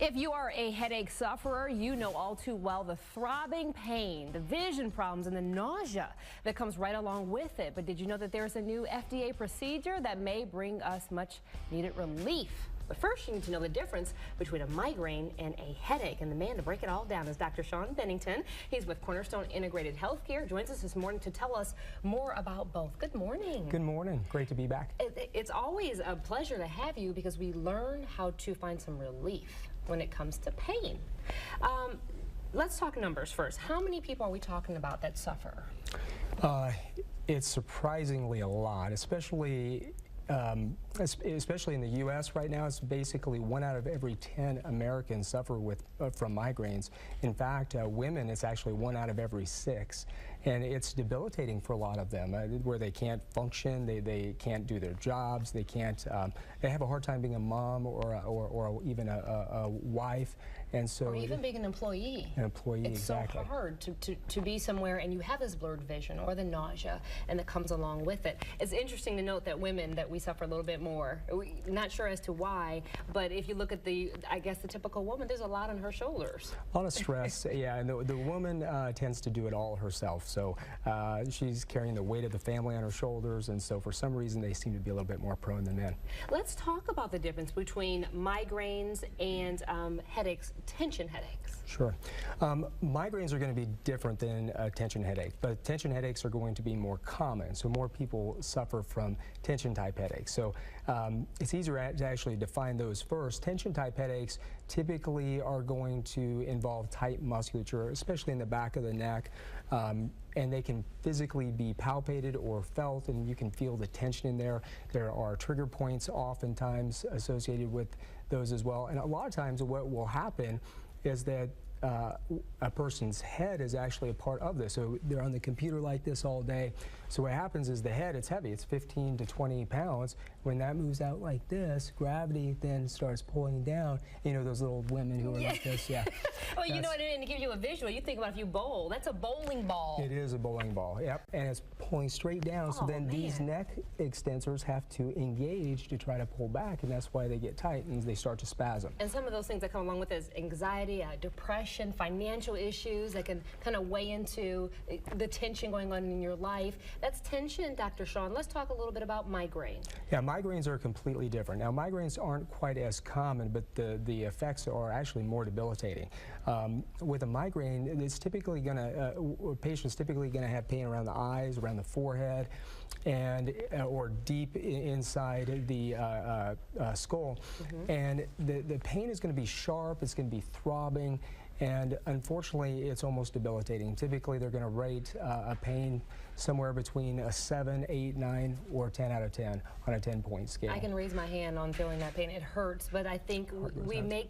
If you are a headache sufferer, you know all too well the throbbing pain, the vision problems, and the nausea that comes right along with it. But did you know that there's a new FDA procedure that may bring us much needed relief? But first, you need to know the difference between a migraine and a headache. And the man to break it all down is Dr. Sean Bennington. He's with Cornerstone Integrated Healthcare. Joins us this morning to tell us more about both. Good morning. Good morning. Great to be back. It's always a pleasure to have you because we learn how to find some relief when it comes to pain. Let's talk numbers first. How many people are we talking about that suffer? It's surprisingly a lot, especially in the U.S. right now. It's basically 1 out of every 10 Americans suffer from migraines. In fact, women, it's actually 1 out of every 6. And it's debilitating for a lot of them, where they can't function, they can't do their jobs, they have a hard time being a mom or even a wife. And so, or even being an employee. Exactly. It's so hard to be somewhere and you have this blurred vision or the nausea and that comes along with it. It's interesting to note that women, that we suffer a little bit more. Not sure as to why, but if you look at I guess the typical woman, there's a lot on her shoulders. A lot of stress, yeah, and the woman tends to do it all herself. So she's carrying the weight of the family on her shoulders, and so for some reason they seem to be a little bit more prone than men. Let's talk about the difference between migraines and headaches, tension headaches. Sure. Migraines are going to be different than a tension headache, but tension headaches are going to be more common, so more people suffer from tension type headaches. So it's easier to actually define those first. Tension type headaches typically are going to involve tight musculature, especially in the back of the neck, and they can physically be palpated or felt, and you can feel the tension in there. There are trigger points oftentimes associated with those as well, and a lot of times what will happen is that a person's head is actually a part of this. So they're on the computer like this all day. So what happens is the head, it's heavy, it's 15 to 20 pounds. When that moves out like this, gravity then starts pulling down. You know those little women who are like this, yeah. Well, you know, and to give you a visual, you think about if you bowl, that's a bowling ball. It is a bowling ball, yep. And it's pulling straight down, so then these neck extensors have to engage to try to pull back, and that's why they get tight and they start to spasm. And some of those things that come along with it is anxiety, depression, financial issues that can kind of weigh into the tension going on in your life. That's tension, Dr. Sean. Let's talk a little bit about migraine. Yeah, migraines are completely different. Now, migraines aren't quite as common, but the effects are actually more debilitating. With a migraine, it's typically going to, patients typically going to have pain around the eyes, around the forehead, and or deep inside the skull. And the pain is going to be sharp, it's going to be throbbing, and unfortunately it's almost debilitating. Typically they're going to rate a pain somewhere between a 7, 8, 9, or 10 out of 10 on a 10-point scale. I can raise my hand on feeling that pain. It hurts, but I think we mess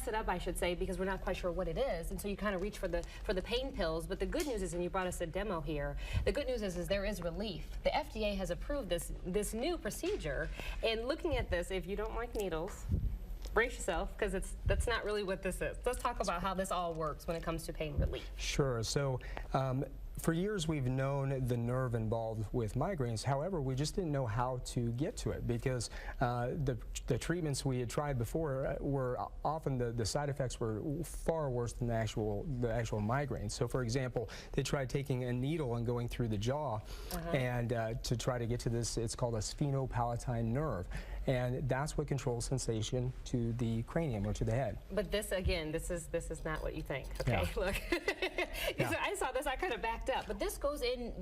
it up, I should say, because we're not quite sure what it is, and so you kind of reach for the pain pills. But the good news is, and you brought us a demo here, the good news is there is relief. The FDA has approved this new procedure, and looking at this, if you don't like needles, brace yourself, because that's not really what this is. Let's talk about how this all works when it comes to pain relief. Sure. So for years we've known the nerve involved with migraines. However, we just didn't know how to get to it, because the treatments we had tried before were often the side effects were far worse than the actual migraine. So for example, they tried taking a needle and going through the jaw and to try to get to this, it's called a sphenopalatine nerve. And that's what controls sensation to the cranium or to the head. But this, again, this is not what you think. Okay, yeah. Look. Yeah. So I saw this, I kind of backed up. But this goes in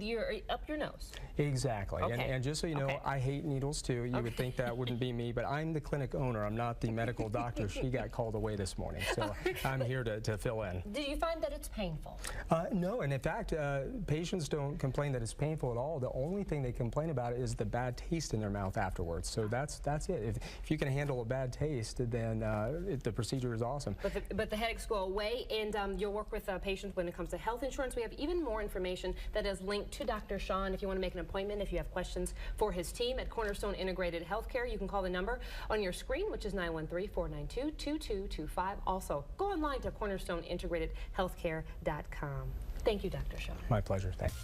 up your nose. Exactly. Okay. And just so you know, I hate needles too. You would think that wouldn't be me, but I'm the clinic owner. I'm not the medical doctor. She got called away this morning, so I'm here to fill in. Do you find that it's painful? No, and in fact, patients don't complain that it's painful at all. The only thing they complain about is the bad taste in their mouth afterwards. So that's it. If you can handle a bad taste, then the procedure is awesome. But the headaches go away, and you'll work with patients when it comes to health insurance. We have even more information that is linked to Dr. Sean if you want to make an appointment, if you have questions for his team at Cornerstone Integrated Healthcare. You can call the number on your screen, which is 913-492-2225. Also, go online to cornerstoneintegratedhealthcare.com. Thank you, Dr. Sean. My pleasure. Thanks.